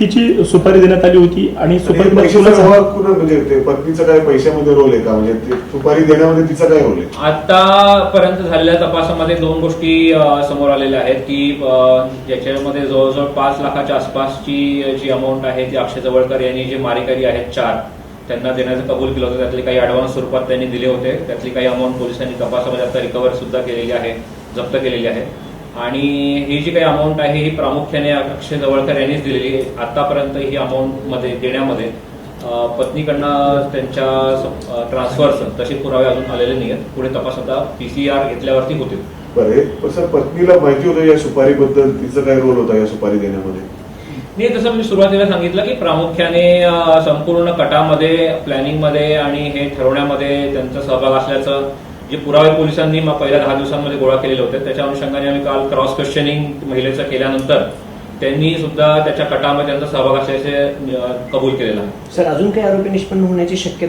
तिची सुपारी देण्यात आली होती आणि सुपारी म्हणजे ते पत्नीचा काय पैशामध्ये रोल आहे का, म्हणजे ते सुपारी देण्यामध्ये तिचा काय रोल आहे? आतापर्यंत झालेल्या तपासामध्ये दोन गोष्टी समोर आलेल्या आहेत की ज्याच्यामध्ये जवळजवळ 5 लाखाच्या आसपासची जी अमाऊंट आहे ती अक्षय जवळकर यांनी जे मारेकरी आहेत 4 त्यांना देण्याचं कबूल केलं होतं. त्यातले काही ऍडव्हान्स स्वरूपात त्यांनी दिले होते. त्यातली काही अमाऊंट पोलिसांनी तपासामध्ये आता रिकव्हर सुद्धा केलेली आहे, जप्त केलेली आहे. आणि ही जी काही अमाऊंट आहे ही प्रामुख्याने अक्षय जवळकर यांनीच दिलेली आहे. आतापर्यंत ही अमाऊंट मध्ये देण्यामध्ये पत्नीकडनं त्यांच्या ट्रान्सफरचं तसे पुरावे अजून आलेले नाही आहेत. पुढे तपास आता PCR घेतल्यावरती होतील. बरं, सर पत्नीला माहिती होतं या सुपारीबद्दल, तिचा काय रोल होता या सुपारी देण्यामध्ये? नाही, तसं मी सुरुवातीला सांगितलं की प्रामुख्याने संपूर्ण कटामध्ये, प्लॅनिंगमध्ये आणि हे ठरवण्यामध्ये त्यांचा सहभाग असल्याचं जे पुरावे पोलिसांनी पहिल्या 10 दिवसांमध्ये गोळा केलेले होते त्याच्या अनुषंगाने आम्ही काल क्रॉस क्वेश्चनिंग महिलेचं केल्यानंतर त्यांनी सुद्धा त्याच्या कटामध्ये त्यांचा सहभाग असल्याचे कबूल केलेला आहे. सर, अजून काही आरोपी निष्पन्न होण्याची शक्यता